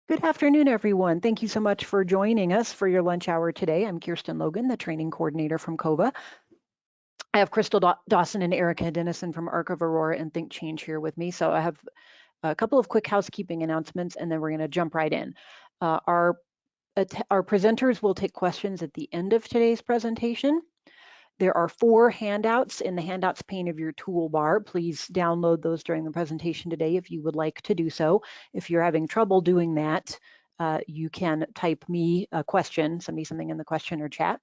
Good afternoon, everyone. Thank you so much for joining us for your lunch hour today. I'm Kirsten Logan, the training coordinator from COVA. I have Crystal Dawson and Erica Dennison from Arc of Aurora and THINK+change here with me. So I have a couple of quick housekeeping announcements, and then we're going to jump right in. Our presenters will take questions at the end of today's presentation. There are 4 handouts in the handouts pane of your toolbar. Please download those during the presentation today if you would like to do so. If you're having trouble doing that, you can type me a question, send me something in the question or chat.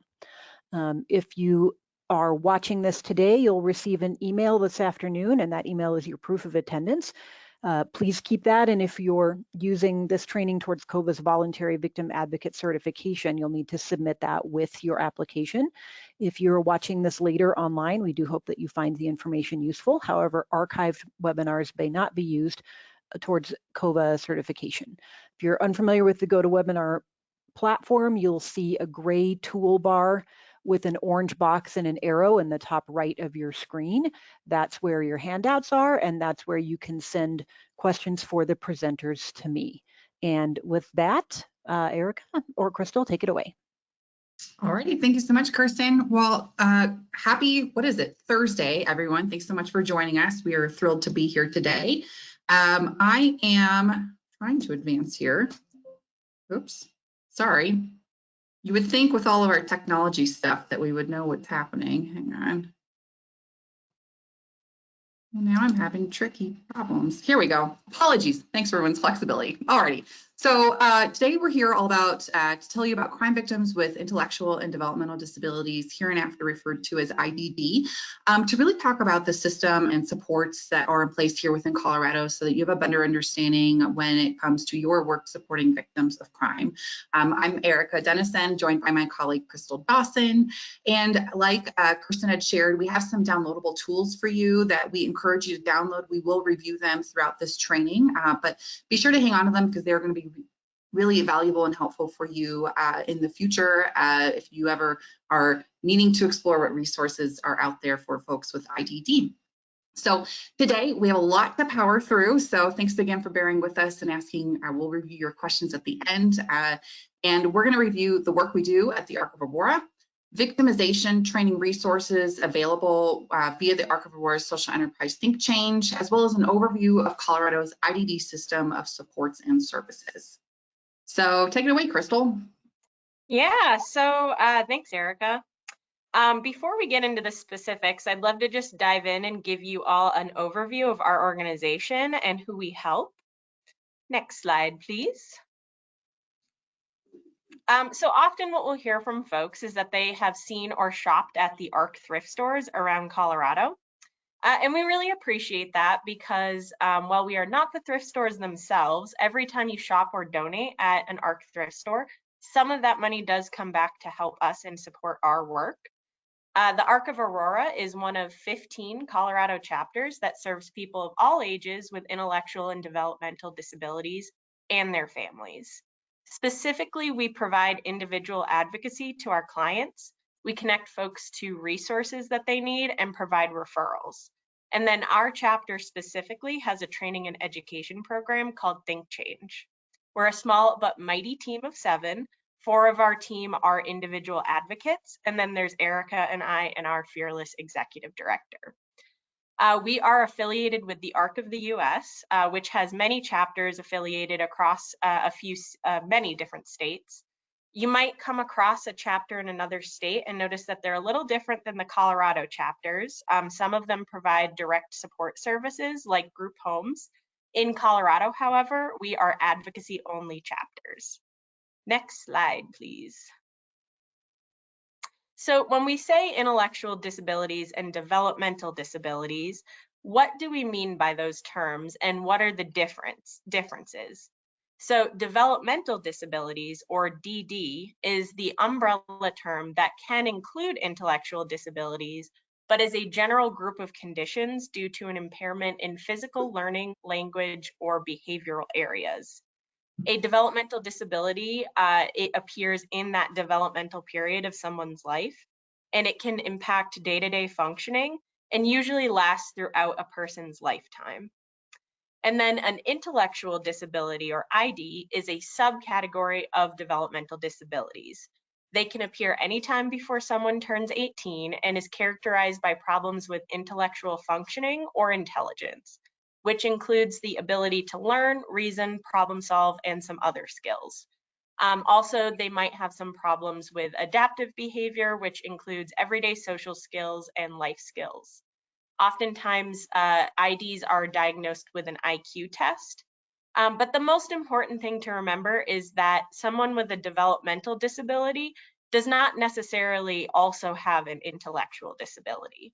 If you are watching this today, you'll receive an email this afternoon, and that email is your proof of attendance. Please keep that, and if you're using this training towards COVA's voluntary victim advocate certification, you'll need to submit that with your application. If you're watching this later online, we do hope that you find the information useful. However, archived webinars may not be used towards COVA certification. If you're unfamiliar with the GoToWebinar platform, you'll see a gray toolbar with an orange box and an arrow in the top right of your screen. That's where your handouts are, and that's where you can send questions for the presenters to me. And with that, Erica or Crystal, take it away. Alrighty, thank you so much, Kirsten. Well, happy, Thursday, everyone. Thanks so much for joining us. We are thrilled to be here today. I am trying to advance here. Oops, sorry. You would think with all of our technology stuff that we would know what's happening. Hang on. Now I'm having tricky problems. Here we go. Apologies. Thanks for everyone's flexibility. Alrighty. So today we're here all about to tell you about crime victims with intellectual and developmental disabilities, hereinafter referred to as IDD, to really talk about the system and supports that are in place here within Colorado so that you have a better understanding when it comes to your work supporting victims of crime. I'm Erica Dennison, joined by my colleague Crystal Dawson. And like Kirsten had shared, we have some downloadable tools for you that we encourage you to download. We will review them throughout this training, but be sure to hang on to them because they're going to be really valuable and helpful for you in the future if you ever are needing to explore what resources are out there for folks with IDD. So today we have a lot to power through. So thanks again for bearing with us and asking. We'll review your questions at the end. And we're going to review the work we do at the Arc of Aurora, victimization training resources available via the Arc of Aurora's social enterprise THINK+change, as well as an overview of Colorado's IDD system of supports and services. So take it away, Crystal. Yeah, so thanks, Erica. Before we get into the specifics, I'd love to just dive in and give you all an overview of our organization and who we help. Next slide, please. So often what we'll hear from folks is that they have seen or shopped at the Arc thrift stores around Colorado. And we really appreciate that because while we are not the thrift stores themselves, every time you shop or donate at an Arc thrift store, some of that money does come back to help us and support our work. The Arc of Aurora is one of 15 Colorado chapters that serves people of all ages with intellectual and developmental disabilities and their families. Specifically, we provide individual advocacy to our clients. We connect folks to resources that they need and provide referrals. And then our chapter specifically has a training and education program called THINK+change. We're a small but mighty team of 7. 4 of our team are individual advocates, and then there's Erica and I and our fearless executive director. We are affiliated with the Arc of the US, which has many chapters affiliated across many different states. You might come across a chapter in another state and notice that they're a little different than the Colorado chapters. Some of them provide direct support services like group homes. In Colorado, however, we are advocacy-only chapters. Next slide, please. So when we say intellectual disabilities and developmental disabilities, what do we mean by those terms and what are the differences? So developmental disabilities, or DD, is the umbrella term that can include intellectual disabilities, but is a general group of conditions due to an impairment in physical learning, language, or behavioral areas. A developmental disability, it appears in that developmental period of someone's life, and it can impact day-to-day functioning and usually lasts throughout a person's lifetime. And then an intellectual disability, or ID, is a subcategory of developmental disabilities. They can appear anytime before someone turns 18 and is characterized by problems with intellectual functioning or intelligence, which includes the ability to learn, reason, problem solve, and some other skills. Also, they might have some problems with adaptive behavior, which includes everyday social skills and life skills. Oftentimes, IDs are diagnosed with an IQ test. But the most important thing to remember is that someone with a developmental disability does not necessarily also have an intellectual disability.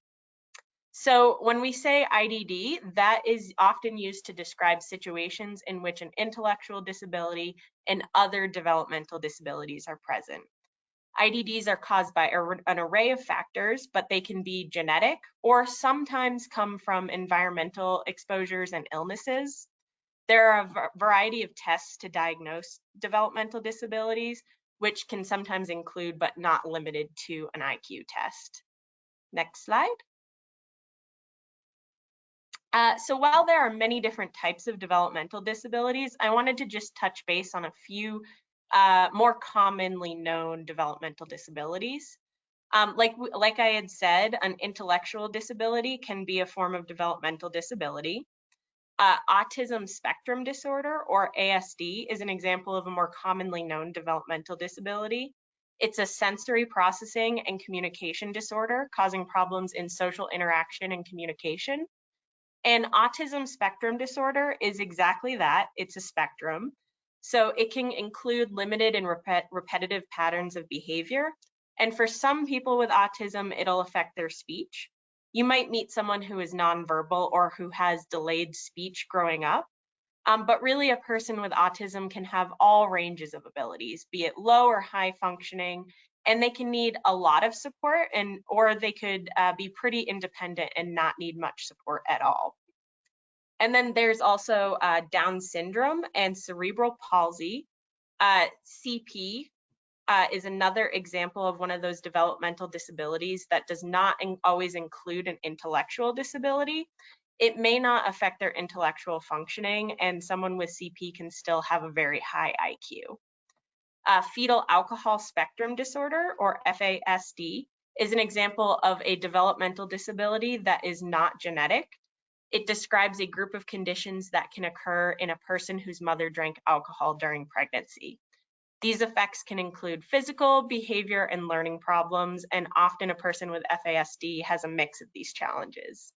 So when we say IDD, that is often used to describe situations in which an intellectual disability and other developmental disabilities are present. IDDs are caused by an array of factors, but they can be genetic or sometimes come from environmental exposures and illnesses. There are a variety of tests to diagnose developmental disabilities, which can sometimes include but not limited to an IQ test. Next slide. So while there are many different types of developmental disabilities, I wanted to just touch base on a few more commonly known developmental disabilities. Like I had said, an intellectual disability can be a form of developmental disability. Autism spectrum disorder, or ASD, is an example of a more commonly known developmental disability. It's a sensory processing and communication disorder causing problems in social interaction and communication. And autism spectrum disorder is exactly that. It's a spectrum. So it can include limited and repetitive patterns of behavior. And for some people with autism, it'll affect their speech. You might meet someone who is nonverbal or who has delayed speech growing up. But really, a person with autism can have all ranges of abilities, be it low or high functioning, and they can need a lot of support, or they could be pretty independent and not need much support at all. And then there's also Down syndrome and cerebral palsy. CP is another example of one of those developmental disabilities that does not always include an intellectual disability. It may not affect their intellectual functioning, and someone with CP can still have a very high IQ. Fetal alcohol spectrum disorder, or FASD, is an example of a developmental disability that is not genetic. It describes a group of conditions that can occur in a person whose mother drank alcohol during pregnancy. These effects can include physical, behavior, and learning problems, and often a person with FASD has a mix of these challenges.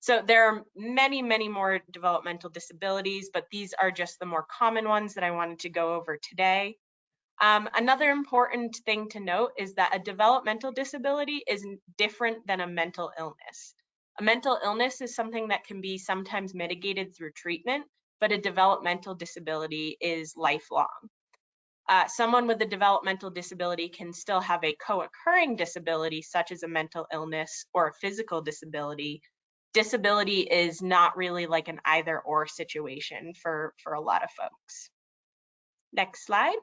So there are many, many more developmental disabilities, but these are just the more common ones that I wanted to go over today. Another important thing to note is that a developmental disability is different than a mental illness. A mental illness is something that can be sometimes mitigated through treatment, but a developmental disability is lifelong. Someone with a developmental disability can still have a co-occurring disability, such as a mental illness or a physical disability. Disability is not really like an either-or situation for a lot of folks. Next slide.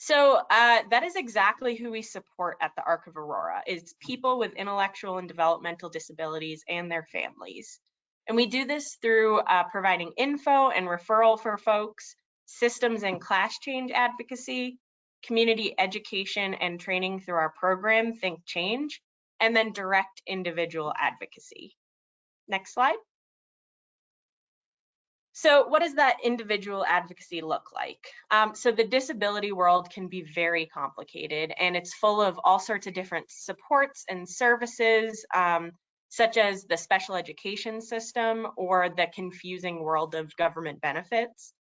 So that is exactly who we support at the Arc of Aurora, is people with intellectual and developmental disabilities and their families. And we do this through providing info and referral for folks, systems and class change advocacy, community education and training through our program, THINK+change, and then direct individual advocacy. Next slide. So what does that individual advocacy look like? So the disability world can be very complicated, and it's full of all sorts of different supports and services, such as the special education system or the confusing world of government benefits.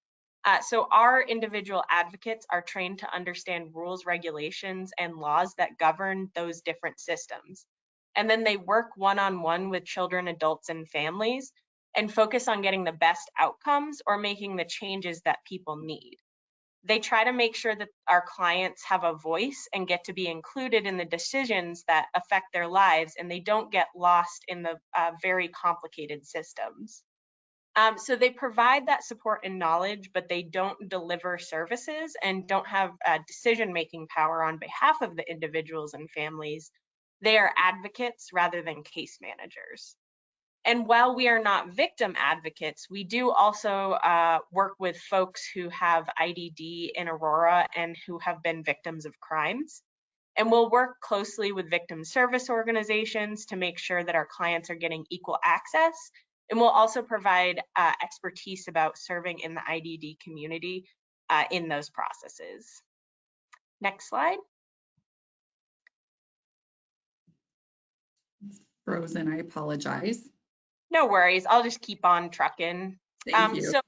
So our individual advocates are trained to understand rules, regulations, and laws that govern those different systems. And then they work one-on-one with children, adults, and families, and focus on getting the best outcomes or making the changes that people need. They try to make sure that our clients have a voice and get to be included in the decisions that affect their lives, and they don't get lost in the very complicated systems. So they provide that support and knowledge, but they don't deliver services and don't have decision-making power on behalf of the individuals and families. They are advocates rather than case managers. And while we are not victim advocates, we do also work with folks who have IDD in Aurora and who have been victims of crimes. And we'll work closely with victim service organizations to make sure that our clients are getting equal access. And we'll also provide expertise about serving in the IDD community in those processes. Next slide. Frozen, I apologize. No worries, I'll just keep on trucking. Thank you. So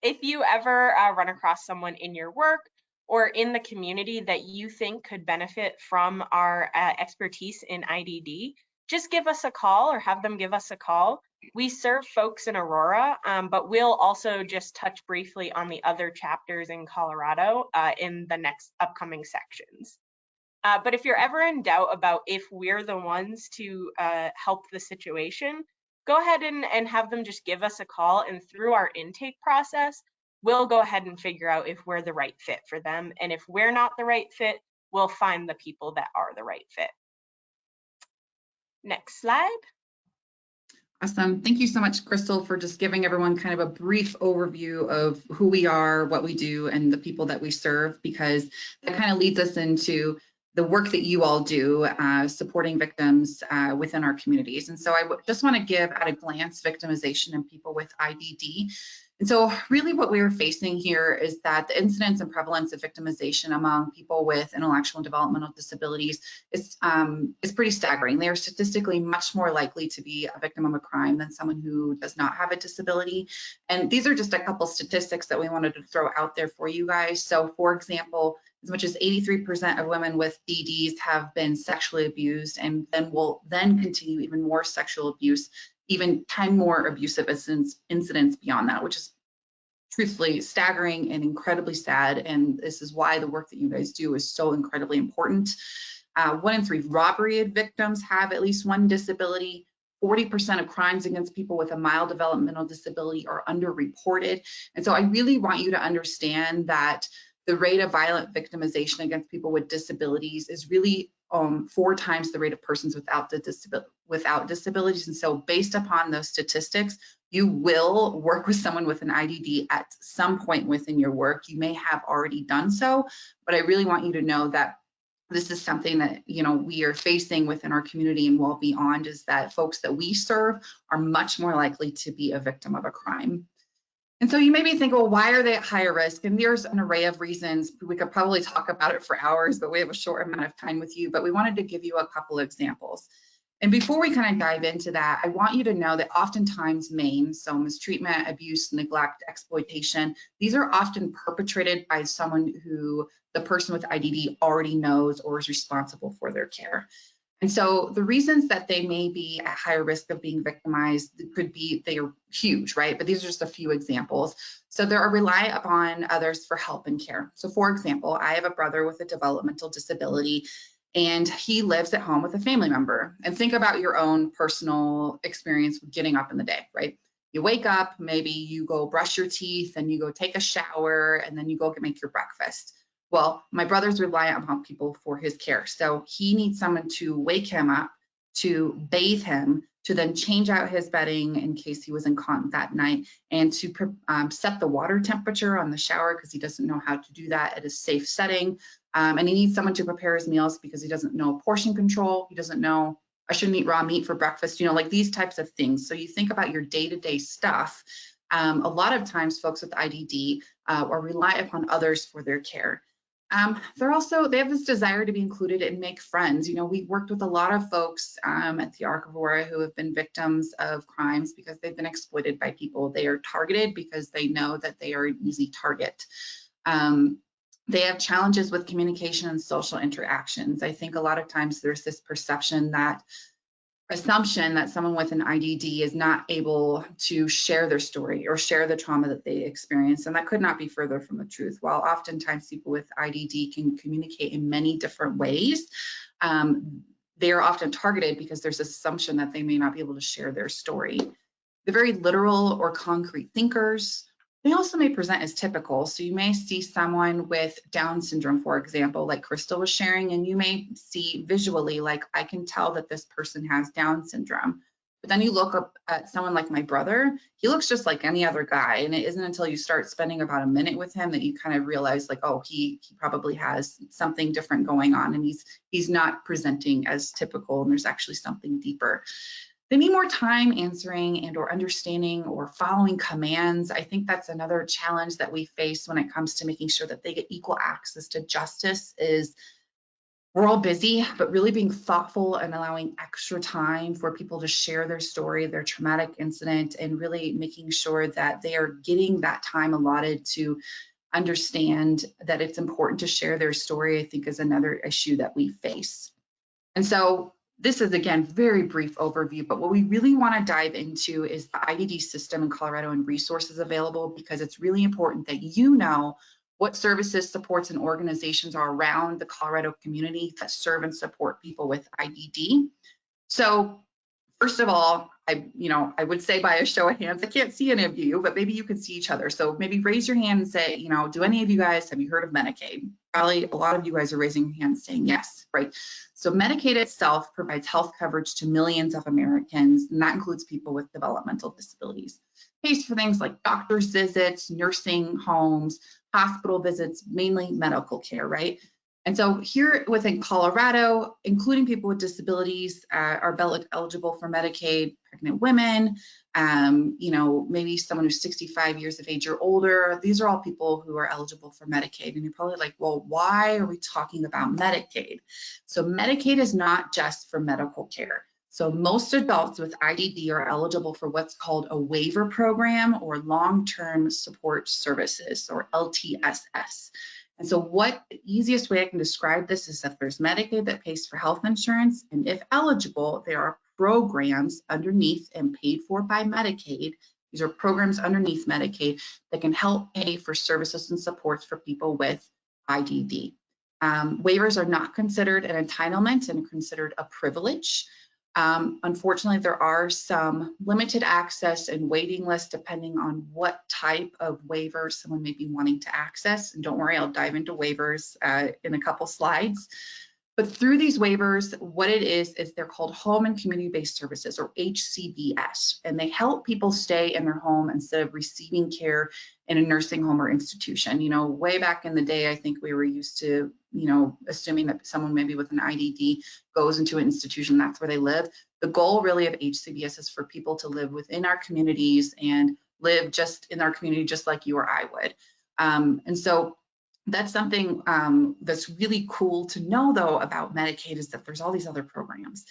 if you ever run across someone in your work or in the community that you think could benefit from our expertise in IDD, just give us a call or have them give us a call. We serve folks in Aurora, but we'll also just touch briefly on the other chapters in Colorado in the next upcoming sections. But if you're ever in doubt about if we're the ones to help the situation, go ahead and have them just give us a call, and through our intake process, we'll go ahead and figure out if we're the right fit for them. And if we're not the right fit, we'll find the people that are the right fit. Next slide. Awesome. Thank you so much, Crystal, for just giving everyone kind of a brief overview of who we are, what we do, and the people that we serve, because that kind of leads us into the work that you all do supporting victims within our communities. And so I just want to give at a glance victimization in people with IDD. And so really what we are facing here is that the incidence and prevalence of victimization among people with intellectual and developmental disabilities is pretty staggering. They are statistically much more likely to be a victim of a crime than someone who does not have a disability. And these are just a couple statistics that we wanted to throw out there for you guys. So for example, as much as 83% of women with DDs have been sexually abused, and then will then continue even more sexual abuse, even 10 more abusive incidents beyond that, which is truthfully staggering and incredibly sad. And this is why the work that you guys do is so incredibly important. 1 in 3 robbery victims have at least one disability. 40% of crimes against people with a mild developmental disability are underreported. And so I really want you to understand that the rate of violent victimization against people with disabilities is really 4 times the rate of persons without disabilities. And so based upon those statistics, you will work with someone with an IDD at some point within your work. You may have already done so, but I really want you to know that this is something that we are facing within our community and well beyond, is that folks that we serve are much more likely to be a victim of a crime. And so you may be thinking, well, why are they at higher risk? And there's an array of reasons. We could probably talk about it for hours, but we have a short amount of time with you. But we wanted to give you a couple of examples. And before we kind of dive into that, I want you to know that oftentimes MAME, so mistreatment, abuse, neglect, exploitation, these are often perpetrated by someone who the person with IDD already knows or is responsible for their care. And so the reasons that they may be at higher risk of being victimized could be, they are huge, right? But these are just a few examples. So there are rely upon others for help and care. So for example, I have a brother with a developmental disability, and he lives at home with a family member. And think about your own personal experience with getting up in the day, right? You wake up, maybe you go brush your teeth, and you go take a shower, and then you go make your breakfast. Well, my brother's reliant upon people for his care. So he needs someone to wake him up, to bathe him, to then change out his bedding in case he was incontinent that night, and to set the water temperature on the shower because he doesn't know how to do that at a safe setting. And he needs someone to prepare his meals because he doesn't know portion control. He doesn't know, I shouldn't eat raw meat for breakfast, like these types of things. So you think about your day-to-day stuff. A lot of times folks with IDD are rely upon others for their care. They have this desire to be included and make friends. We worked with a lot of folks at the Arc of Aurora who have been victims of crimes because they've been exploited by people. They are targeted because they know that they are an easy target. They have challenges with communication and social interactions. I think a lot of times there's this assumption that someone with an IDD is not able to share their story or share the trauma that they experience, and that could not be further from the truth. While oftentimes people with IDD can communicate in many different ways, they are often targeted because there's this assumption that they may not be able to share their story. The very literal or concrete thinkers, they also may present as typical. So you may see someone with Down syndrome, for example, like Crystal was sharing, and you may see visually, like, I can tell that this person has Down syndrome. But then you look up at someone like my brother, he looks just like any other guy. And it isn't until you start spending about a minute with him that you kind of realize like, oh, he probably has something different going on, and he's not presenting as typical, and there's actually something deeper. They need more time answering and or understanding or following commands. I think that's another challenge that we face when it comes to making sure that they get equal access to justice. Is we're all busy, but really being thoughtful and allowing extra time for people to share their story, their traumatic incident, and really making sure that they are getting that time allotted to understand that it's important to share their story, I think is another issue that we face. And so this is, again, very brief overview, but what we really want to dive into is the IDD system in Colorado and resources available, because it's really important that you know what services, supports, and organizations are around the Colorado community that serve and support people with IDD. So first of all, I would say by a show of hands, I can't see any of you, but maybe you can see each other. So maybe raise your hand and say, do any of you guys, have you heard of Medicaid? Probably a lot of you guys are raising your hands saying yes, right? So Medicaid itself provides health coverage to millions of Americans, and that includes people with developmental disabilities. Pays for things like doctor's visits, nursing homes, hospital visits, mainly medical care, right? And so here within Colorado, including people with disabilities are eligible for Medicaid, pregnant women, maybe someone who's 65 years of age or older. These are all people who are eligible for Medicaid. And you're probably like, well, why are we talking about Medicaid? So Medicaid is not just for medical care. So most adults with IDD are eligible for what's called a waiver program or long-term support services, or LTSS. And so the easiest way I can describe this is that there's Medicaid that pays for health insurance, and if eligible, there are programs underneath and paid for by Medicaid. These are programs underneath Medicaid that can help pay for services and supports for people with IDD. Waivers are not considered an entitlement and considered a privilege. Unfortunately, there are some limited access and waiting lists depending on what type of waiver someone may be wanting to access. And don't worry, I'll dive into waivers in a couple slides. But through these waivers, what it is they're called home and community-based services, or HCBS, and they help people stay in their home instead of receiving care in a nursing home or institution. Way back in the day, I think we were used to, assuming that someone maybe with an IDD goes into an institution, that's where they live. The goal really of HCBS is for people to live within our communities and live just in our community, just like you or I would. And so that's something that's really cool to know, though, about Medicaid, is that there's all these other programs.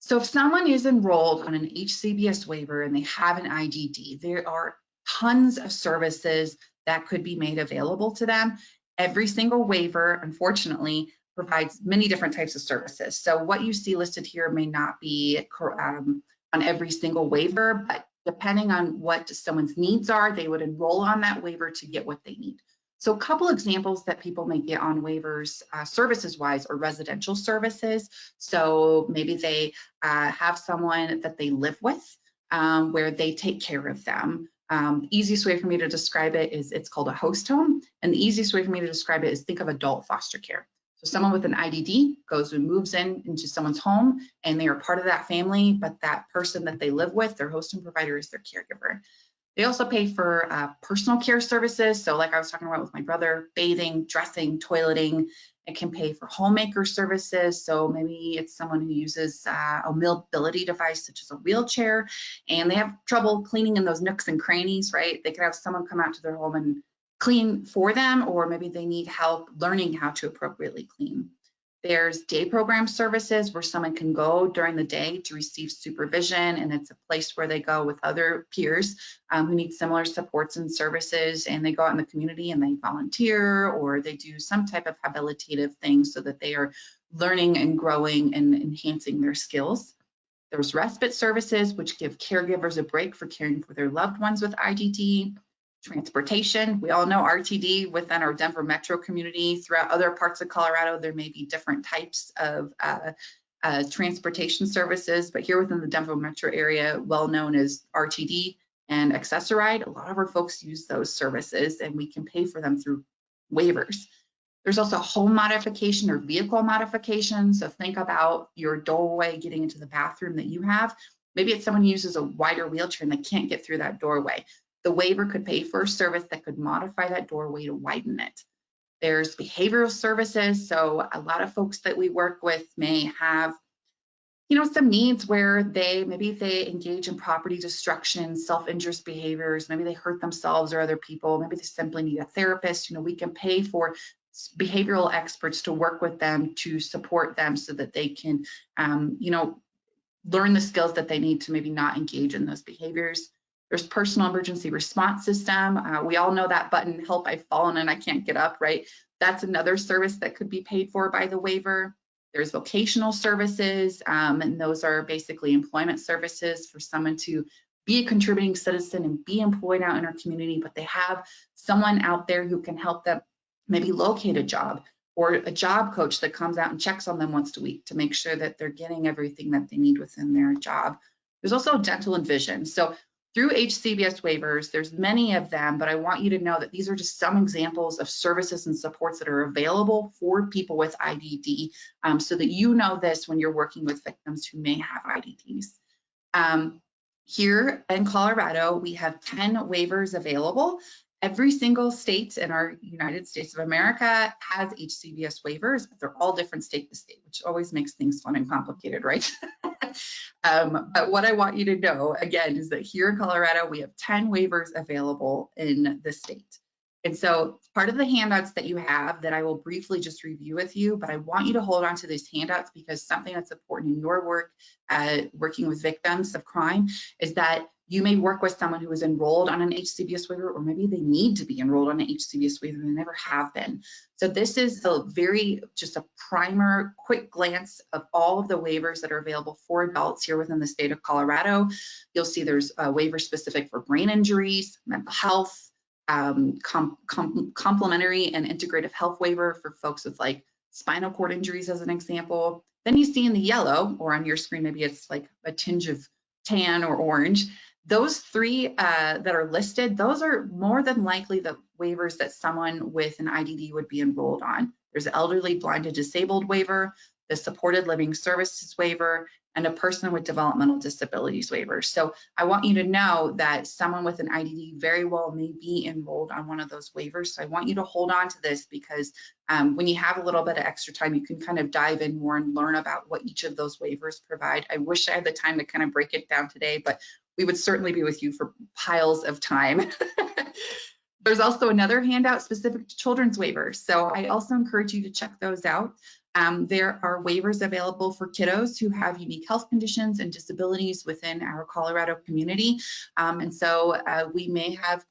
So if someone is enrolled on an HCBS waiver and they have an IDD, there are tons of services that could be made available to them. Every single waiver, unfortunately, provides many different types of services. So what you see listed here may not be on every single waiver, but depending on what someone's needs are, they would enroll on that waiver to get what they need. So a couple examples that people may get on waivers services-wise are residential services. So maybe they have someone that they live with where they take care of them. The easiest way for me to describe it is it's called a host home. And the easiest way for me to describe it is think of adult foster care. So someone with an IDD goes and moves into someone's home, and they are part of that family, but that person that they live with, their host and provider, is their caregiver. They also pay for personal care services. So like I was talking about with my brother, bathing, dressing, toileting. It can pay for homemaker services. So maybe it's someone who uses a mobility device, such as a wheelchair, and they have trouble cleaning in those nooks and crannies, right? They could have someone come out to their home and clean for them, or maybe they need help learning how to appropriately clean. There's day program services where someone can go during the day to receive supervision, and it's a place where they go with other peers who need similar supports and services, and they go out in the community and they volunteer, or they do some type of habilitative thing so that they are learning and growing and enhancing their skills. There's respite services, which give caregivers a break for caring for their loved ones with IDD. Transportation, we all know RTD within our Denver metro community. Throughout other parts of Colorado, there may be different types of transportation services, but here within the Denver metro area, well known as RTD and Accessoride, a lot of our folks use those services, and we can pay for them through waivers. There's also home modification or vehicle modification. So think about your doorway getting into the bathroom that you have. Maybe it's someone who uses a wider wheelchair and they can't get through that doorway. The waiver could pay for a service that could modify that doorway to widen it. There's behavioral services. So a lot of folks that we work with may have, you know, some needs where maybe they engage in property destruction, self-injurious behaviors, maybe they hurt themselves or other people, maybe they simply need a therapist. You know, we can pay for behavioral experts to work with them to support them so that they can, you know, learn the skills that they need to maybe not engage in those behaviors. There's personal emergency response system. We all know that button, help, I've fallen and I can't get up, right? That's another service that could be paid for by the waiver. There's vocational services, and those are basically employment services for someone to be a contributing citizen and be employed out in our community, but they have someone out there who can help them maybe locate a job, or a job coach that comes out and checks on them once a week to make sure that they're getting everything that they need within their job. There's also dental and vision. So through HCBS waivers, there's many of them, but I want you to know that these are just some examples of services and supports that are available for people with IDD, so that you know this when you're working with victims who may have IDDs. Here in Colorado, we have 10 waivers available. Every single state in our United States of America has HCBS waivers, but they're all different state to state, which always makes things fun and complicated, right? But what I want you to know, again, is that here in Colorado, we have 10 waivers available in the state. And so part of the handouts that you have that I will briefly just review with you, but I want you to hold on to these handouts because something that's important in your work, working with victims of crime, is that you may work with someone who is enrolled on an HCBS waiver, or maybe they need to be enrolled on an HCBS waiver and they never have been. So this is just a primer, quick glance of all of the waivers that are available for adults here within the state of Colorado. You'll see there's a waiver specific for brain injuries, mental health, complementary and integrative health waiver for folks with like spinal cord injuries as an example. Then you see in the yellow, or on your screen, maybe it's like a tinge of tan or orange. Those three that are listed, those are more than likely the waivers that someone with an IDD would be enrolled on. There's the elderly, blind, and disabled waiver, the supported living services waiver, and a person with developmental disabilities waiver. So I want you to know that someone with an IDD very well may be enrolled on one of those waivers. So I want you to hold on to this because when you have a little bit of extra time, you can kind of dive in more and learn about what each of those waivers provide. I wish I had the time to kind of break it down today, but we would certainly be with you for piles of time. There's also another handout specific to children's waivers. So I also encourage you to check those out. There are waivers available for kiddos who have unique health conditions and disabilities within our Colorado community. And so we may have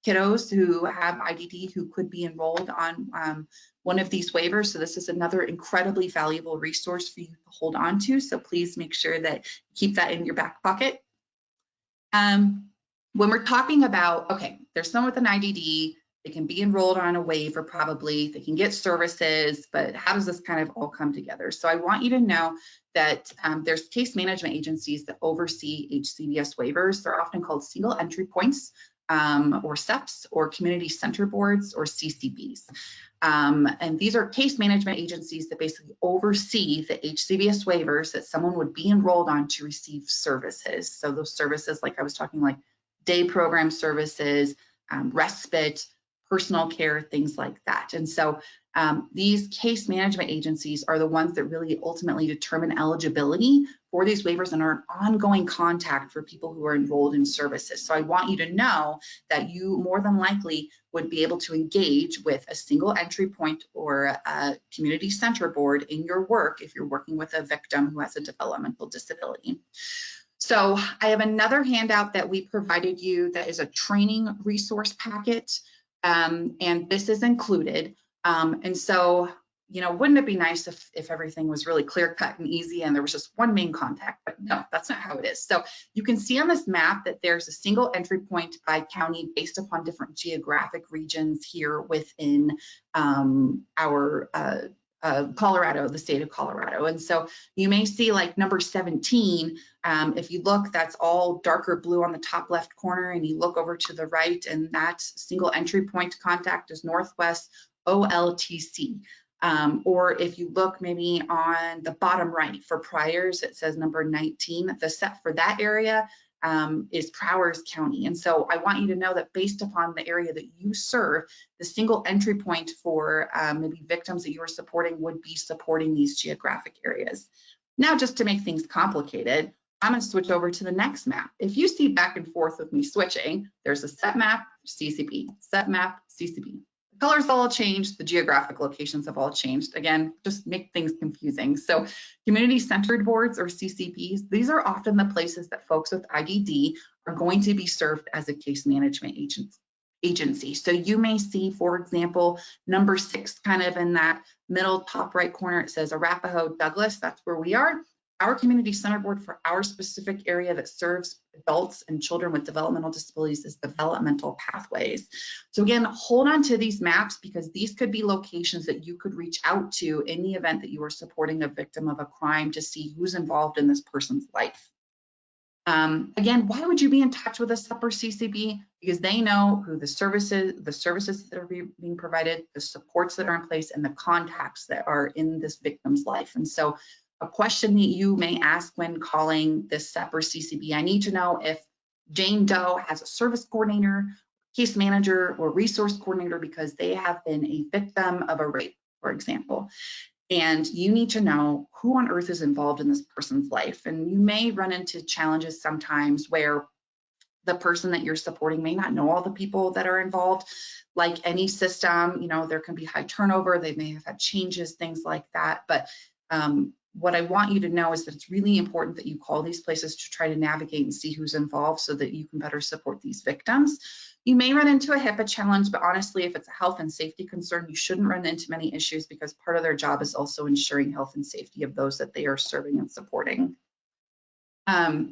kiddos who have IDD who could be enrolled on one of these waivers. So this is another incredibly valuable resource for you to hold on to. So please make sure that you keep that in your back pocket. When we're talking about, okay, there's someone with an IDD, they can be enrolled on a waiver probably, they can get services, but how does this kind of all come together? So I want you to know that there's case management agencies that oversee HCBS waivers. They're often called single entry points, or SEPs, or community center boards, or CCBs. And these are case management agencies that basically oversee the HCBS waivers that someone would be enrolled on to receive services. So those services, like I was talking, like day program services, respite, personal care, things like that. And so these case management agencies are the ones that really ultimately determine eligibility for these waivers and are an ongoing contact for people who are enrolled in services. So I want you to know that you more than likely would be able to engage with a single entry point or a community center board in your work if you're working with a victim who has a developmental disability. So I have another handout that we provided you that is a training resource packet, and this is included. And so, you know, wouldn't it be nice if everything was really clear cut and easy and there was just one main contact, but no, that's not how it is. So you can see on this map that there's a single entry point by county based upon different geographic regions here within our Colorado, the state of Colorado. And so you may see like number 17, if you look, that's all darker blue on the top left corner, and you look over to the right, and that single entry point contact is Northwest OLTC. Or if you look maybe on the bottom right for Pryor's, it says number 19. The set for that area is Prowers County. And so I want you to know that based upon the area that you serve, the single entry point for maybe victims that you are supporting would be supporting these geographic areas. Now, just to make things complicated, I'm going to switch over to the next map. If you see back and forth with me switching, there's a set map, CCP, set map, CCP. The colors all changed, the geographic locations have all changed. Again, just make things confusing. So community-centered boards, or CCPs, these are often the places that folks with IDD are going to be served as a case management agency. So you may see, for example, number 6 kind of in that middle top right corner, it says Arapahoe Douglas, that's where we are. Our community center board for our specific area that serves adults and children with developmental disabilities is developmental pathways. So again, hold on to these maps because these could be locations that you could reach out to in the event that you are supporting a victim of a crime to see who's involved in this person's life. Again, why would you be in touch with a SEP or CCB? Because they know who the services that are being provided, the supports that are in place, and the contacts that are in this victim's life. And so a question that you may ask when calling this SEP or CCB, I need to know if Jane Doe has a service coordinator, case manager, or resource coordinator because they have been a victim of a rape, for example. And you need to know who on earth is involved in this person's life. And you may run into challenges sometimes where the person that you're supporting may not know all the people that are involved. Like any system, you know, there can be high turnover, they may have had changes, things like that. But what I want you to know is that it's really important that you call these places to try to navigate and see who's involved so that you can better support these victims. You may run into a HIPAA challenge, but honestly, if it's a health and safety concern, you shouldn't run into many issues because part of their job is also ensuring health and safety of those that they are serving and supporting.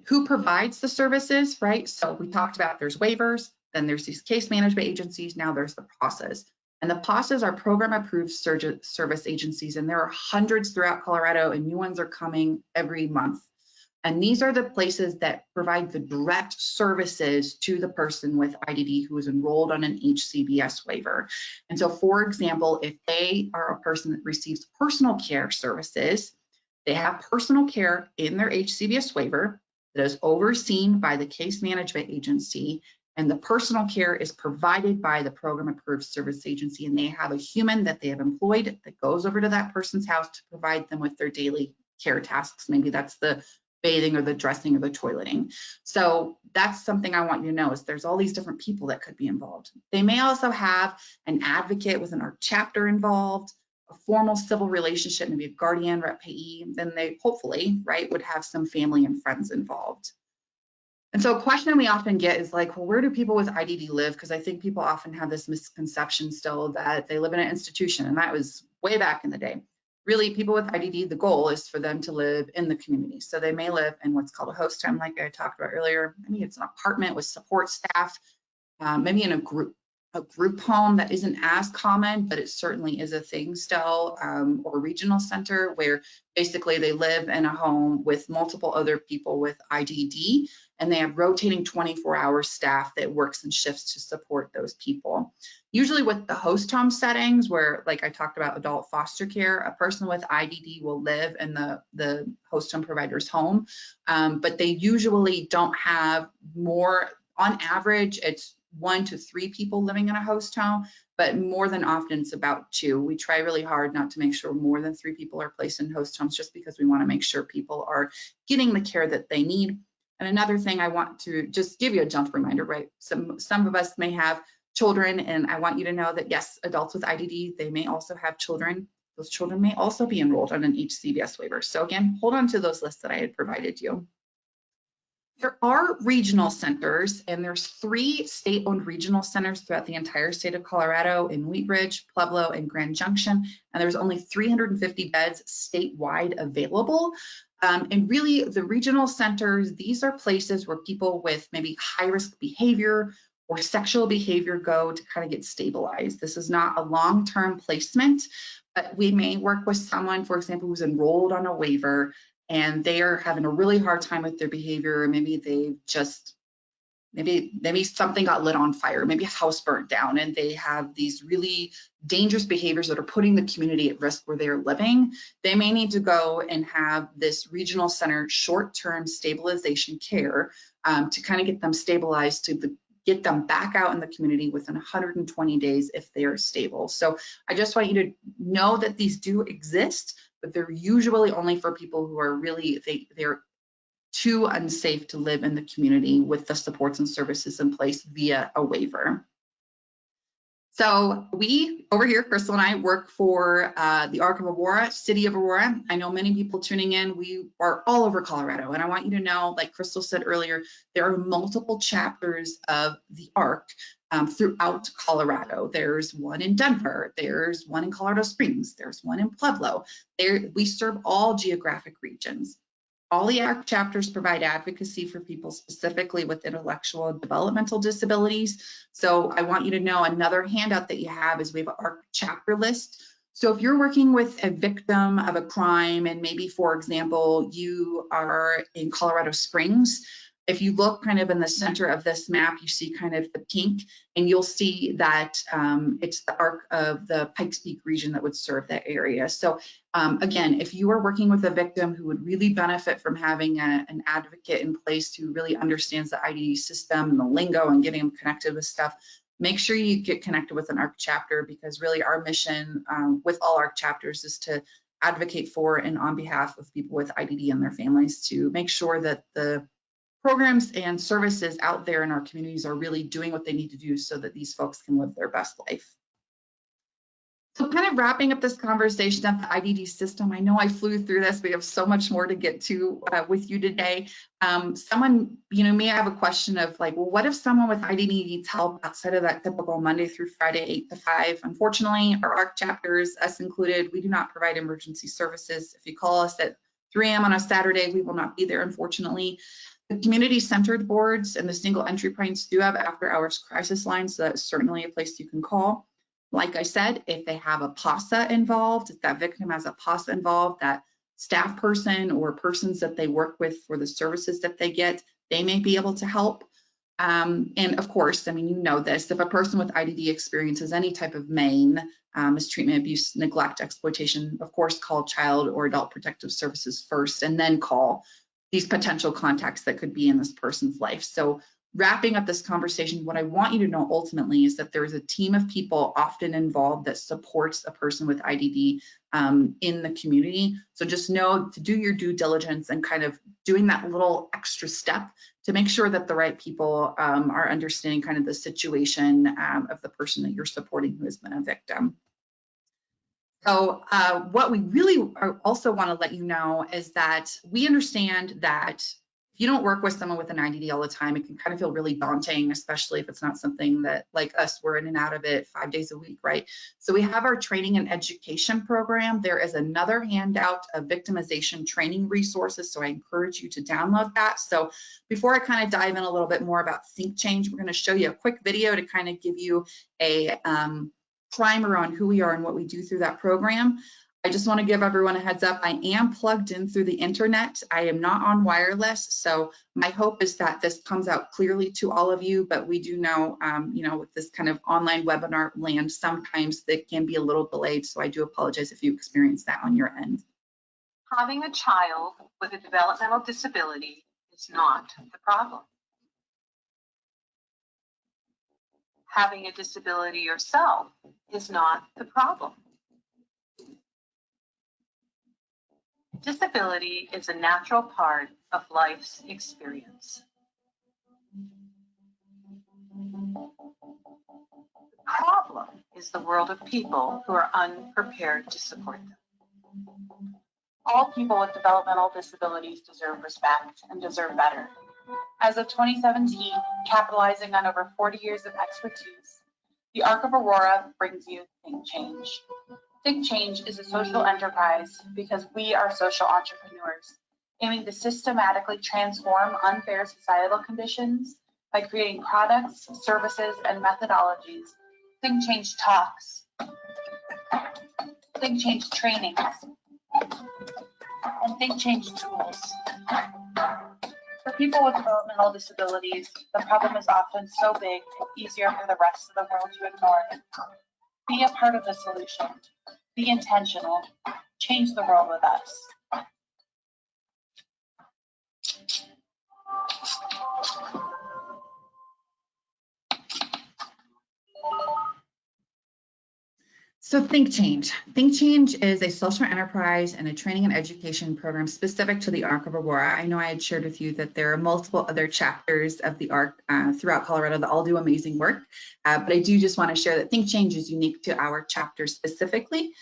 Who provides the services, right? So we talked about there's waivers, then there's these case management agencies, now there's the PASAs. And the PASAs are program approved service agencies, and there are hundreds throughout Colorado, and new ones are coming every month. And these are the places that provide the direct services to the person with IDD who is enrolled on an HCBS waiver. And so, for example, if they are a person that receives personal care services, they have personal care in their HCBS waiver that is overseen by the case management agency, and the personal care is provided by the program approved service agency, and they have a human that they have employed that goes over to that person's house to provide them with their daily care tasks. Maybe that's the bathing or the dressing or the toileting. So that's something I want you to know is there's all these different people that could be involved. They may also have an advocate within our chapter involved, a formal civil relationship, maybe a guardian, rep payee, then they hopefully, right, would have some family and friends involved. And so a question we often get is like, well, where do people with IDD live? Because I think people often have this misconception still that they live in an institution, and that was way back in the day. Really, people with IDD, the goal is for them to live in the community. So they may live in what's called a host home, like I talked about earlier. Maybe it's an apartment with support staff, maybe in a group home that isn't as common, but it certainly is a thing still, or a regional center where basically they live in a home with multiple other people with IDD, and they have rotating 24-hour staff that works in shifts to support those people. Usually with the host home settings where, like I talked about adult foster care, a person with IDD will live in the host home provider's home, but they usually don't have more, on average, it's 1 to 3 people living in a host home, but more than often it's about 2. We try really hard not to make sure more than 3 people are placed in host homes just because we want to make sure people are getting the care that they need. And another thing I want to just give you a gentle reminder, right? Some of us may have children, and I want you to know that yes, adults with IDD, they may also have children. Those children may also be enrolled on an HCBS waiver. So again, hold on to those lists that I had provided you. There are regional centers, and there's 3 state-owned regional centers throughout the entire state of Colorado in Wheat Ridge, Pueblo, and Grand Junction, and there's only 350 beds statewide available. And really, the regional centers, these are places where people with maybe high-risk behavior or sexual behavior go to kind of get stabilized. This is not a long-term placement, but we may work with someone, for example, who's enrolled on a waiver, and they are having a really hard time with their behavior, or maybe they've just maybe something got lit on fire, maybe a house burnt down, and they have these really dangerous behaviors that are putting the community at risk where they're living. They may need to go and have this regional center short-term stabilization care to kind of get them stabilized, to get them back out in the community within 120 days if they are stable. So I just want you to know that these do exist, but they're usually only for people who are really, they're too unsafe to live in the community with the supports and services in place via a waiver. So we over here, Crystal and I, work for the Arc of Aurora, City of Aurora. I know many people tuning in, we are all over Colorado. And I want you to know, like Crystal said earlier, there are multiple chapters of the Arc throughout Colorado. There's one in Denver, there's one in Colorado Springs, there's one in Pueblo. We serve all geographic regions. All the ARC chapters provide advocacy for people specifically with intellectual and developmental disabilities. So I want you to know another handout that you have is we have an ARC chapter list. So if you're working with a victim of a crime and maybe, for example, you are in Colorado Springs, if you look kind of in the center of this map, you see kind of the pink, and you'll see that it's the arc of the Pikes Peak region that would serve that area. So again, if you are working with a victim who would really benefit from having an advocate in place who really understands the IDD system and the lingo and getting them connected with stuff, make sure you get connected with an ARC chapter, because really our mission with all ARC chapters is to advocate for and on behalf of people with IDD and their families to make sure that the programs and services out there in our communities are really doing what they need to do so that these folks can live their best life. So kind of wrapping up this conversation of the IDD system, I know I flew through this. We have so much more to get to with you today. Someone, may have a question of like, well, what if someone with IDD needs help outside of that typical Monday through Friday, 8 to 5? Unfortunately, our ARC chapters, us included, we do not provide emergency services. If you call us at 3 a.m. on a Saturday, we will not be there, unfortunately. The community-centered boards and the single entry points do have after-hours crisis lines, so that's certainly a place you can call. Like I said, if they have a PASA involved, if that victim has a PASA involved, that staff person or persons that they work with for the services that they get, they may be able to help. And of course, you know this, if a person with IDD experiences any type of MAIN, mistreatment, abuse, neglect, exploitation, of course, call Child or Adult Protective Services first, and then call these potential contacts that could be in this person's life. So wrapping up this conversation, what I want you to know ultimately is that there's a team of people often involved that supports a person with IDD in the community. So just know to do your due diligence and kind of doing that little extra step to make sure that the right people are understanding kind of the situation of the person that you're supporting who has been a victim. So what we really also want to let you know is that we understand that if you don't work with someone with an IDD all the time, it can kind of feel really daunting, especially if it's not something that, like us, we're in and out of it 5 days a week, right? So we have our training and education program. There is another handout of victimization training resources, so I encourage you to download that. So before I kind of dive in a little bit more about THINK+change, we're going to show you a quick video to kind of give you a primer on who we are and what we do through that program. I just want to give everyone a heads up. I am plugged in through the internet. I am not on wireless. So my hope is that this comes out clearly to all of you, but we do know, with this kind of online webinar land, sometimes it can be a little delayed. So I do apologize if you experience that on your end. Having a child with a developmental disability is not the problem. Having a disability yourself is not the problem. Disability is a natural part of life's experience. The problem is the world of people who are unprepared to support them. All people with developmental disabilities deserve respect and deserve better. As of 2017, capitalizing on over 40 years of expertise, the Arc of Aurora brings you THINK+change. THINK+change is a social enterprise because we are social entrepreneurs, aiming to systematically transform unfair societal conditions by creating products, services, and methodologies. THINK+change talks, THINK+change trainings, and THINK+change tools. For people with developmental disabilities, the problem is often so big it's easier for the rest of the world to ignore it. Be a part of the solution. Be intentional. Change the world with us. So THINK+change. THINK+change is a social enterprise and a training and education program specific to the Arc of Aurora. I know I had shared with you that there are multiple other chapters of the Arc throughout Colorado that all do amazing work, but I do just want to share that THINK+change is unique to our chapter specifically.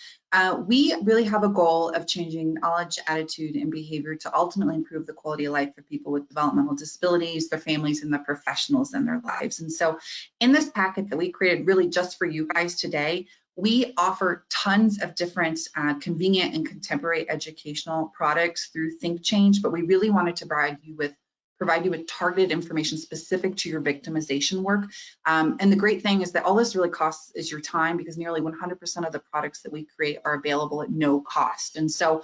We really have a goal of changing knowledge, attitude, and behavior to ultimately improve the quality of life for people with developmental disabilities, their families, and the professionals in their lives. And so in this packet that we created really just for you guys today, we offer tons of different convenient and contemporary educational products through THINK+change, but we really wanted to provide you with targeted information specific to your victimization work. And the great thing is that all this really costs is your time, because nearly 100% of the products that we create are available at no cost. And so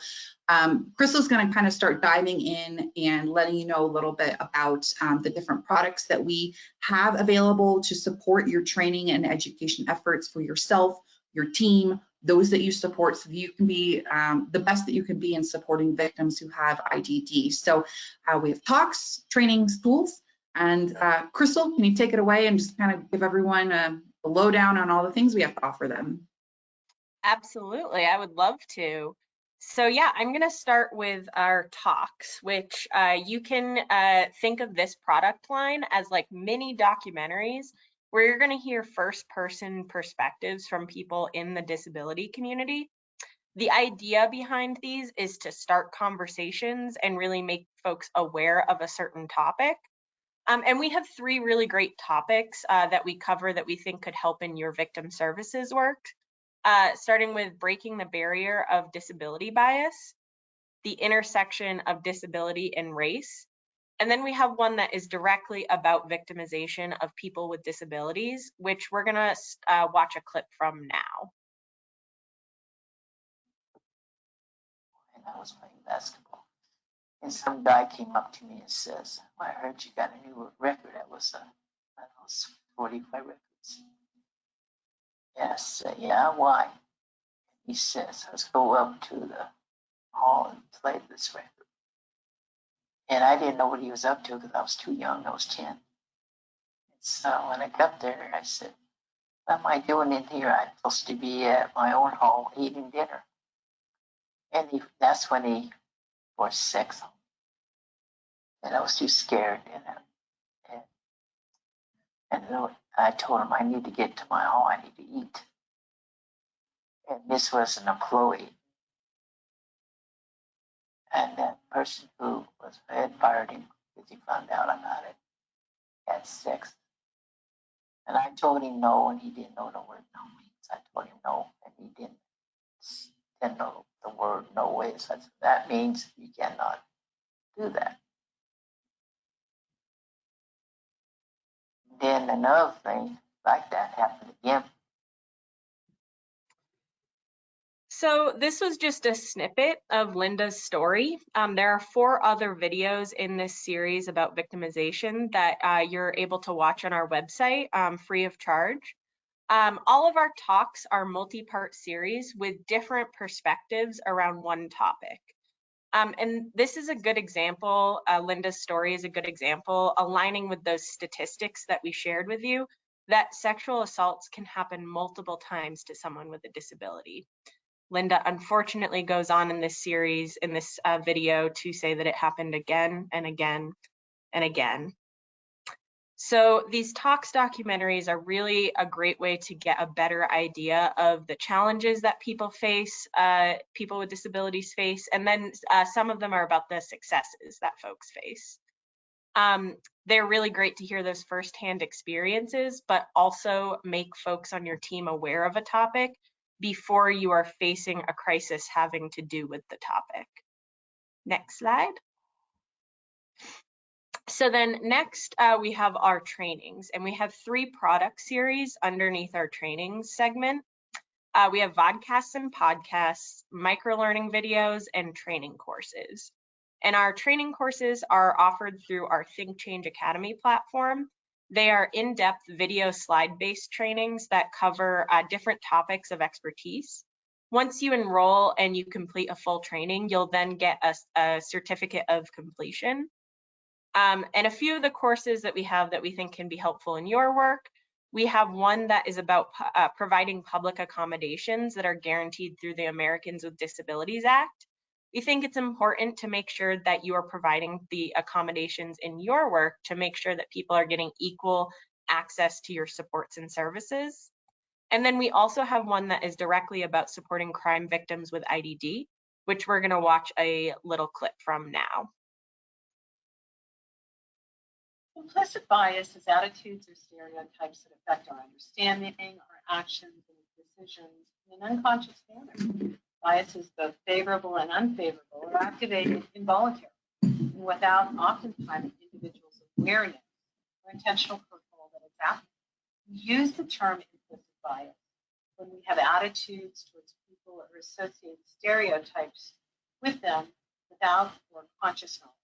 Crystal's going to kind of start diving in and letting you know a little bit about the different products that we have available to support your training and education efforts for yourself, your team, those that you support, so that you can be the best that you can be in supporting victims who have IDD. So we have talks, trainings, tools, and Crystal, can you take it away and just kind of give everyone a lowdown on all the things we have to offer them? Absolutely, I would love to. So yeah, I'm going to start with our talks, which you can think of this product line as like mini documentaries where you're going to hear first-person perspectives from people in the disability community. The idea behind these is to start conversations and really make folks aware of a certain topic. And we have 3 really great topics that we cover that we think could help in your victim services work. Starting with breaking the barrier of disability bias, the intersection of disability and race. And then we have one that is directly about victimization of people with disabilities, which we're gonna watch a clip from now. And I was playing basketball, and some guy came up to me and says, "I heard you got a new record." That was 45 records. And I said, "Yeah, why?" He says, "Let's go up to the hall and play this record." And I didn't know what he was up to because I was too young. I was 10. And so when I got there, I said, "What am I doing in here? I'm supposed to be at my own hall eating dinner." And that's when he forced sex on me. And I was too scared. And I told him I need to get to my hall. I need to eat. And this was an employee. And that person who had fired him because he found out about it had sex. And I told him no, and he didn't know the word no means. I told him no, and he didn't know the word no way. So I said, that means you cannot do that. Then another thing like that happened again. So this was just a snippet of Linda's story. There are 4 other videos in this series about victimization that you're able to watch on our website free of charge. All of our talks are multi-part series with different perspectives around one topic. And this is a good example, Linda's story is a good example, aligning with those statistics that we shared with you, that sexual assaults can happen multiple times to someone with a disability. Linda unfortunately goes on in this series, in this video, to say that it happened again and again and again. So these talks documentaries are really a great way to get a better idea of the challenges that people face, people with disabilities face, and then some of them are about the successes that folks face. They're really great to hear those firsthand experiences, but also make folks on your team aware of a topic before you are facing a crisis having to do with the topic. Next slide. So then next we have our trainings, and we have 3 product series underneath our trainings segment. We have vodcasts and podcasts, micro-learning videos, and training courses. And our training courses are offered through our THINK+change Academy platform. They are in-depth video slide-based trainings that cover different topics of expertise. Once you enroll and you complete a full training, you'll then get a certificate of completion. And a few of the courses that we have that we think can be helpful in your work, we have one that is about providing public accommodations that are guaranteed through the Americans with Disabilities Act. We think it's important to make sure that you are providing the accommodations in your work to make sure that people are getting equal access to your supports and services. And then we also have one that is directly about supporting crime victims with IDD, which we're going to watch a little clip from now. Implicit bias is attitudes or stereotypes that affect our understanding, our actions, and decisions in an unconscious manner. Bias is both favorable and unfavorable, or activated involuntarily, and without oftentimes individuals' awareness or intentional control that it's happening. We use the term implicit bias when we have attitudes towards people or associate stereotypes with them without or conscious knowledge.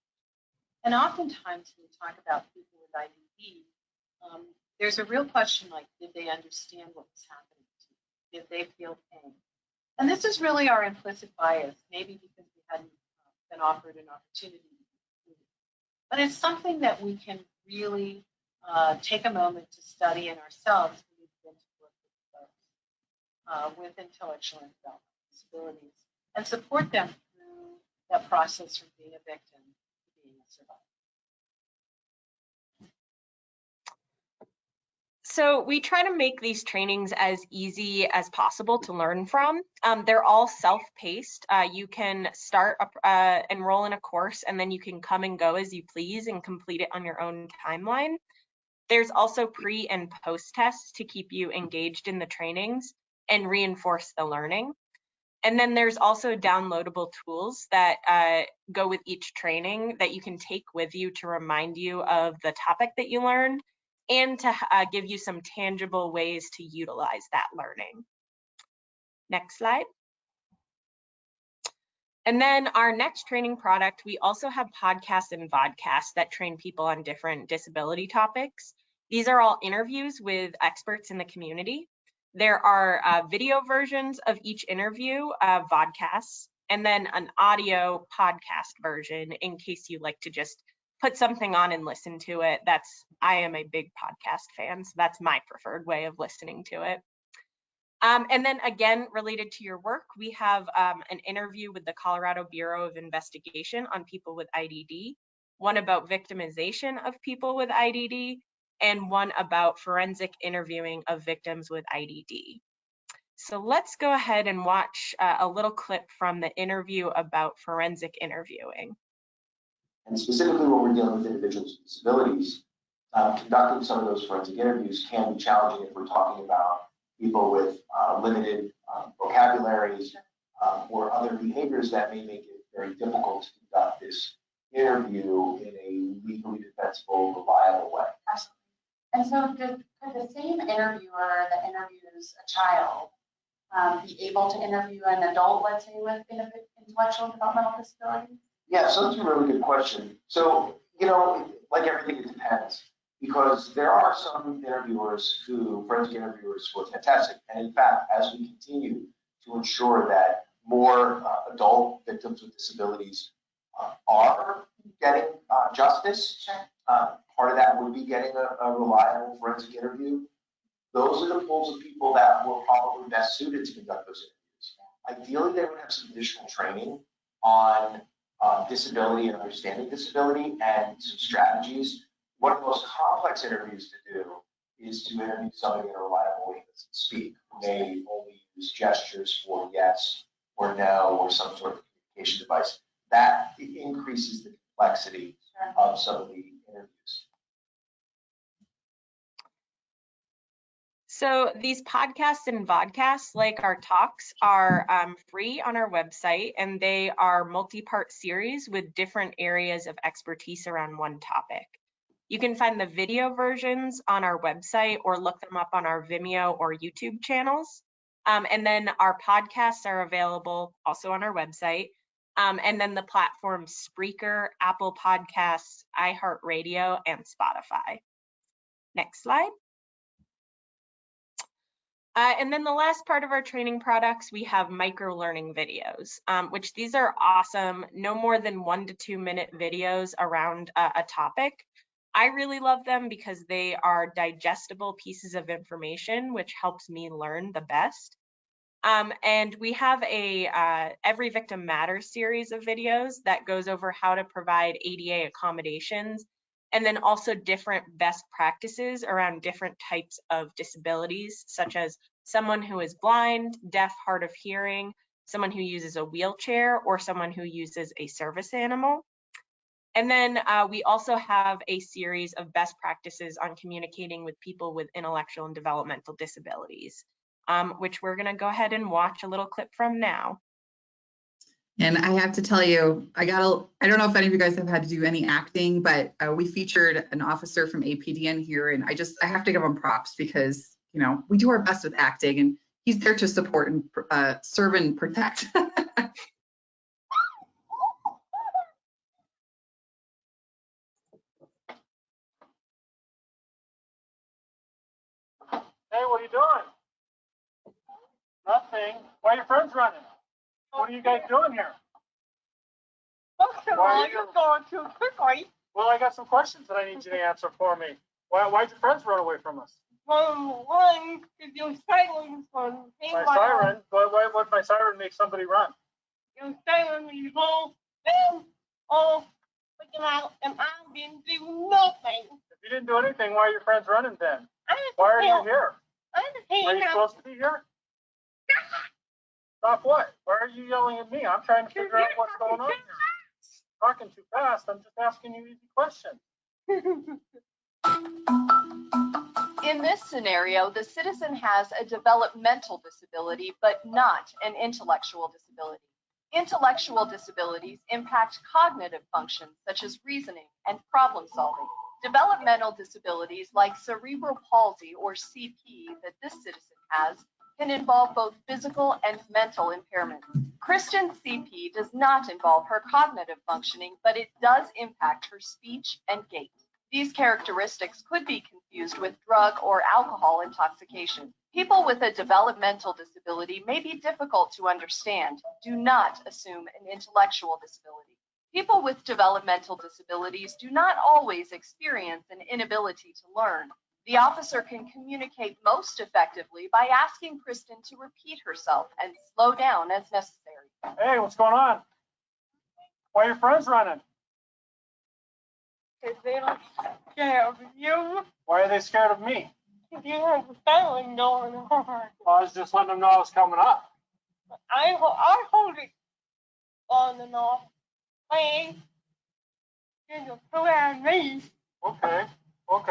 And oftentimes when we talk about people with IDD, there's a real question like, did they understand what was happening to them? Did they feel pain? And this is really our implicit bias, maybe because we hadn't been offered an opportunity. But it's something that we can really take a moment to study in ourselves when we begin to work with folks with intellectual and developmental disabilities and support them through that process from being a victim to being a survivor. So we try to make these trainings as easy as possible to learn from. They're all self-paced. You can start, enroll in a course, and then you can come and go as you please and complete it on your own timeline. There's also pre and post tests to keep you engaged in the trainings and reinforce the learning. And then there's also downloadable tools that go with each training that you can take with you to remind you of the topic that you learned and to give you some tangible ways to utilize that learning. Next slide. And then our next training product, we also have podcasts and vodcasts that train people on different disability topics. These are all interviews with experts in the community. There are video versions of each interview, vodcasts, and then an audio podcast version in case you like to just put something on and listen to it. I am a big podcast fan, so that's my preferred way of listening to it. And then again, related to your work, we have an interview with the Colorado Bureau of Investigation on people with IDD, one about victimization of people with IDD, and one about forensic interviewing of victims with IDD. So let's go ahead and watch a little clip from the interview about forensic interviewing. And specifically when we're dealing with individuals with disabilities, conducting some of those forensic interviews can be challenging if we're talking about people with limited vocabularies or other behaviors that may make it very difficult to conduct this interview in a legally defensible, reliable way. Absolutely. And so could the same interviewer that interviews a child be able to interview an adult, let's say, with intellectual and developmental disabilities? Yeah, so that's a really good question. So, like everything, it depends, because there are some interviewers forensic interviewers who are fantastic. And in fact, as we continue to ensure that more adult victims with disabilities are getting justice, part of that would be getting a reliable forensic interview. Those are the pools of people that were probably best suited to conduct those interviews. Ideally, they would have some additional training on disability and understanding disability and some strategies. One of the most complex interviews to do is to interview somebody in a reliable way that doesn't speak, who may only use gestures for yes or no or some sort of communication device. That increases the complexity of some of the interviews. So these podcasts and vodcasts, like our talks, are free on our website, and they are multi-part series with different areas of expertise around one topic. You can find the video versions on our website or look them up on our Vimeo or YouTube channels. And then our podcasts are available also on our website. and then the platforms Spreaker, Apple Podcasts, iHeartRadio, and Spotify. Next slide. And then the last part of our training products, we have micro-learning videos, which these are awesome, no more than 1 to 2 minute videos around a topic. I really love them because they are digestible pieces of information, which helps me learn the best. And we have a Every Victim Matters series of videos that goes over how to provide ADA accommodations, and then also different best practices around different types of disabilities, such as someone who is blind, deaf, hard of hearing, someone who uses a wheelchair, or someone who uses a service animal. And then we also have a series of best practices on communicating with people with intellectual and developmental disabilities, which we're going to go ahead and watch a little clip from now. And I have to tell you, I don't know if any of you guys have had to do any acting, but we featured an officer from APD in here, and I have to give him props because, you know, we do our best with acting, and he's there to support and serve and protect. Hey, what are you doing? Nothing. Why are your friends running? What are you guys doing here? Why are you going too quickly? Well, I got some questions that I need you to answer for me. Why'd your friends run away from us? One, because your siren was My siren? Why would my siren make somebody run? your siren was all them all freaking out, and I didn't do nothing. If you didn't do anything, why are your friends running then? I just Why are you felt- here? I just hang Are you out. supposed to be here? Stop what? Why are you yelling at me? I'm trying to figure out what's going on here. Talking too fast. I'm just asking you easy questions. In this scenario, the citizen has a developmental disability, but not an intellectual disability. Intellectual disabilities impact cognitive functions such as reasoning and problem solving. Developmental disabilities like cerebral palsy or CP that this citizen has can involve both physical and mental impairments. Kristen's CP does not involve her cognitive functioning, but it does impact her speech and gait. These characteristics could be confused with drug or alcohol intoxication. People with a developmental disability may be difficult to understand. Do not assume an intellectual disability. People with developmental disabilities do not always experience an inability to learn. The officer can communicate most effectively by asking Kristen to repeat herself and slow down as necessary. Hey, what's going on? Why are your friends running? Because they don't care of you. Why are they scared of me? If you have a siren going on. I was just letting them know I was coming up. I hold it on and off. Please. You just throw it at me. Okay. Well,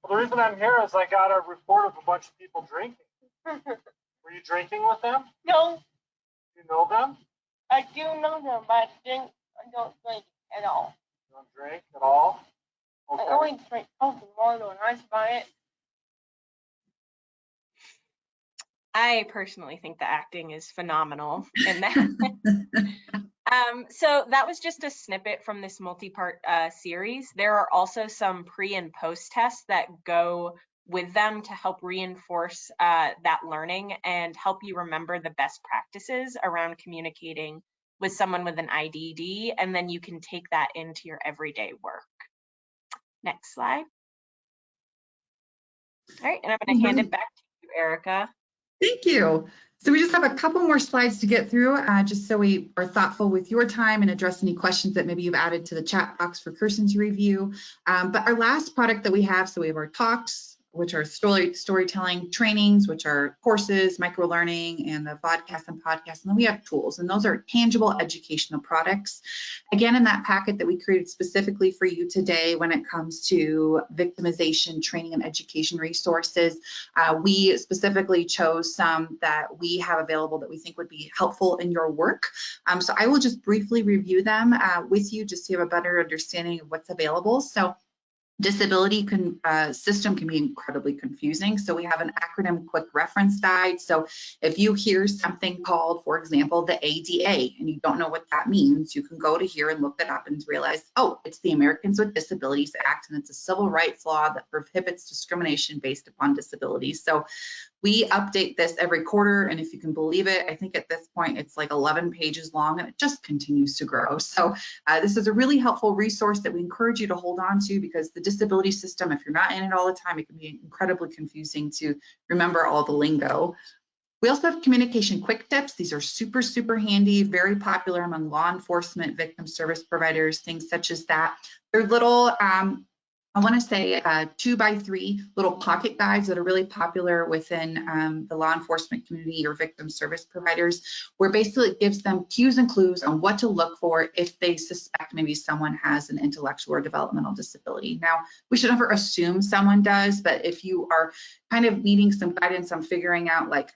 the reason I'm here is I got a report of a bunch of people drinking. Were you drinking with them? No, You know them? I do know them, but I don't drink at all. You don't drink at all? I Okay. only drink Coke and water, and that's about it. I personally think the acting is phenomenal in that. So that was just a snippet from this multi-part series. There are also some pre and post tests that go with them to help reinforce that learning and help you remember the best practices around communicating with someone with an IDD, and then you can take that into your everyday work. Next slide. All right, and I'm going to hand it back to you, Erica. Thank you. So we just have a couple more slides to get through, just so we are thoughtful with your time and address any questions that maybe you've added to the chat box for Kirsten to review. But our last product that we have, so we have our talks, which are storytelling trainings, which are courses, micro-learning, and the vodcast and podcast. And then we have tools, and those are tangible educational products. Again, in that packet that we created specifically for you today when it comes to victimization, training, and education resources, we specifically chose some that we have available that we think would be helpful in your work. So I will just briefly review them with you just to have a better understanding of what's available. So disability system can be incredibly confusing. So we have an acronym quick reference guide. So if you hear something called, for example, the ADA, and you don't know what that means, you can go to here and look it up and realize, oh, it's the Americans with Disabilities Act, and it's a civil rights law that prohibits discrimination based upon disabilities. So we update this every quarter, and if you can believe it, I think at this point it's like 11 pages long, and it just continues to grow. So this is a really helpful resource that we encourage you to hold on to, because the disability system, if you're not in it all the time, it can be incredibly confusing to remember all the lingo. We also have communication quick tips. These are super, super handy, very popular among law enforcement, victim service providers, things such as that. They're little, I want to say 2x3 little pocket guides that are really popular within the law enforcement community or victim service providers, where basically it gives them cues and clues on what to look for if they suspect maybe someone has an intellectual or developmental disability. Now, we should never assume someone does, but if you are kind of needing some guidance on figuring out, like,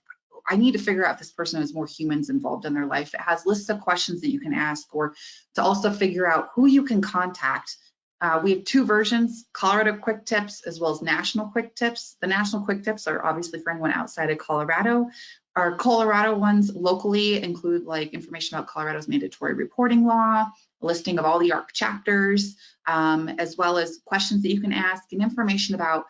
I need to figure out if this person has more humans involved in their life, it has lists of questions that you can ask, or to also figure out who you can contact. We have two versions, Colorado Quick Tips as well as National Quick Tips. The National Quick Tips are obviously for anyone outside of Colorado. Our Colorado ones locally include like information about Colorado's mandatory reporting law, a listing of all the ARC chapters, as well as questions that you can ask and information about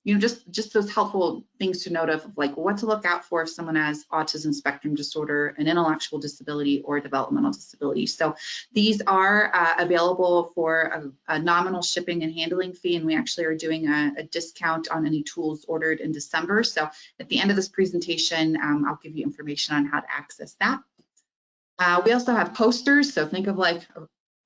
you know, just those helpful things to note of like what to look out for if someone has autism spectrum disorder, an intellectual disability, or a developmental disability. So these are available for a nominal shipping and handling fee, and we actually are doing a discount on any tools ordered in December. So at the end of this presentation, I'll give you information on how to access that. We also have posters, so think of like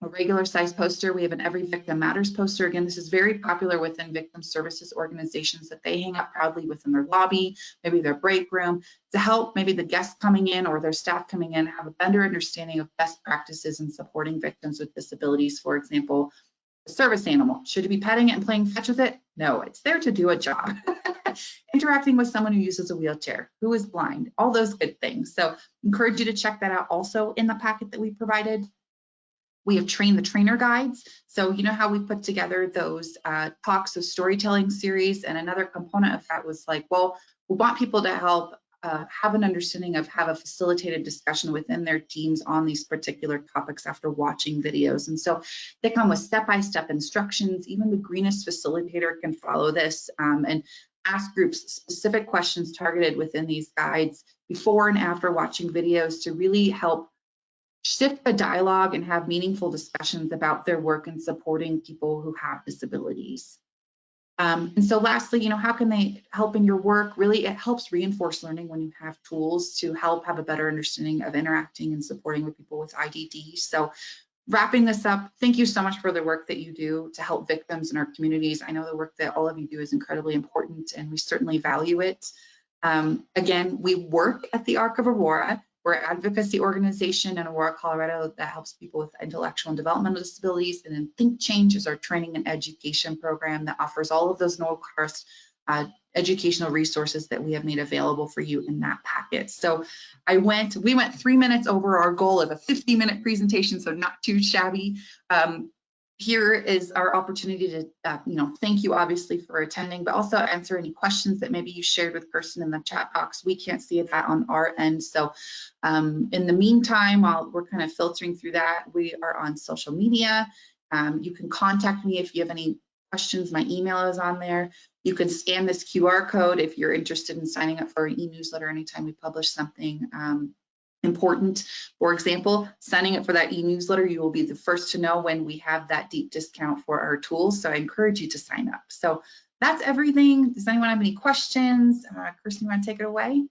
a regular size poster. We have an Every Victim Matters poster. Again, this is very popular within victim services organizations that they hang up proudly within their lobby, maybe their break room, to help maybe the guests coming in or their staff coming in have a better understanding of best practices in supporting victims with disabilities. For example, a service animal, should you be petting it and playing fetch with it? No, it's there to do a job. Interacting with someone who uses a wheelchair, who is blind, all those good things. So encourage you to check that out also in the packet that we provided. We have Train the Trainer guides. So you know how we put together those talks of storytelling series, and another component of that was like, well, we want people to help have an understanding of, have a facilitated discussion within their teams on these particular topics after watching videos. And so they come with step-by-step instructions. Even the greenest facilitator can follow this and ask groups specific questions targeted within these guides before and after watching videos to really help shift the dialogue and have meaningful discussions about their work in supporting people who have disabilities. And so lastly, you know, how can they help in your work? Really, it helps reinforce learning when you have tools to help have a better understanding of interacting and supporting with people with IDD. So wrapping this up, thank you so much for the work that you do to help victims in our communities. I know the work that all of you do is incredibly important, and we certainly value it. Again, we work at the Arc of Aurora. We're an advocacy organization in Aurora, Colorado that helps people with intellectual and developmental disabilities. And then THINK+change is our training and education program that offers all of those no-cost educational resources that we have made available for you in that packet. So we went 3 minutes over our goal of a 50-minute presentation, so not too shabby. Here is our opportunity to, you know, thank you obviously for attending, but also answer any questions that maybe you shared with Kirsten in the chat box. We can't see that on our end. So in the meantime, while we're kind of filtering through that, we are on social media. You can contact me if you have any questions. My email is on there. You can scan this QR code if you're interested in signing up for an e-newsletter anytime we publish something important. For example, signing up for that e-newsletter, you will be the first to know when we have that deep discount for our tools. So I encourage you to sign up. So that's everything. Does anyone have any questions? Kirsten, you want to take it away?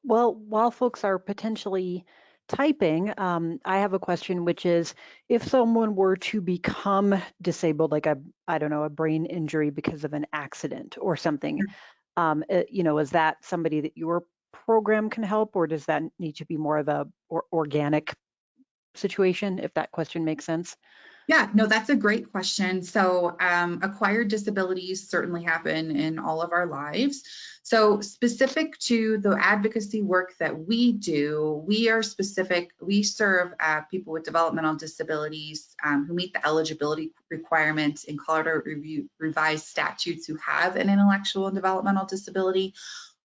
Well, while folks are potentially typing, I have a question, which is, if someone were to become disabled, like I don't know, a brain injury because of an accident or something, you know, is that somebody that your program can help, or does that need to be more of a organic situation, if that question makes sense? Yeah, no, that's a great question. So acquired disabilities certainly happen in all of our lives. So specific to the advocacy work that we do, we serve people with developmental disabilities who meet the eligibility requirements in Colorado revised statutes who have an intellectual and developmental disability.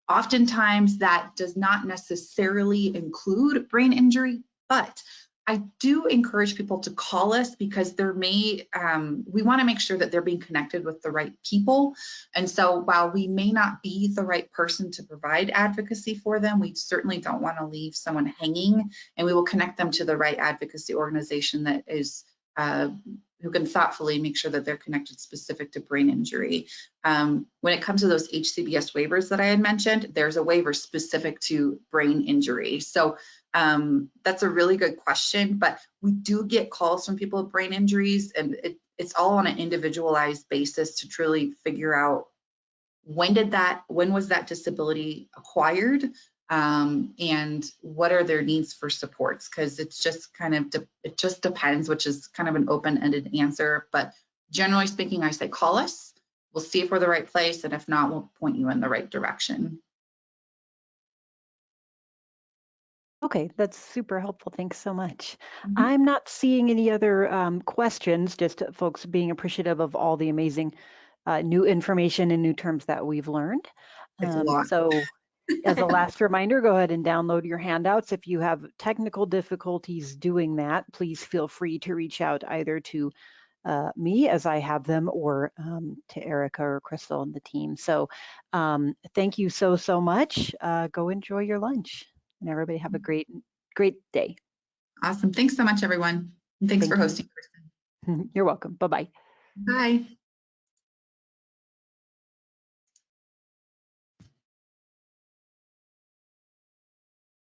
Oftentimes that does not necessarily include brain injury, but I do encourage people to call us because we want to make sure that they're being connected with the right people. And so while we may not be the right person to provide advocacy for them, we certainly don't want to leave someone hanging, and we will connect them to the right advocacy organization that is who can thoughtfully make sure that they're connected specific to brain injury. When it comes to those HCBS waivers that I had mentioned, there's a waiver specific to brain injury. So that's a really good question, but we do get calls from people with brain injuries, and it's all on an individualized basis to truly figure out when was that disability acquired, and what are their needs for supports, because it's just it just depends, which is kind of an open-ended answer. But generally speaking, I say call us. We'll see if we're the right place, and if not, we'll point you in the right direction. Okay, that's super helpful. Thanks so much. I'm not seeing any other questions, just folks being appreciative of all the amazing new information and new terms that we've learned. It's a lot. So as a last reminder, go ahead and download your handouts. If you have technical difficulties doing that, please feel free to reach out either to me as I have them, or to Erica or Crystal and the team. So thank you so much. Go enjoy your lunch, and everybody have a great day. Awesome. Thanks so much, everyone. And thanks for hosting, Kristen. You're welcome. Bye-bye. Bye.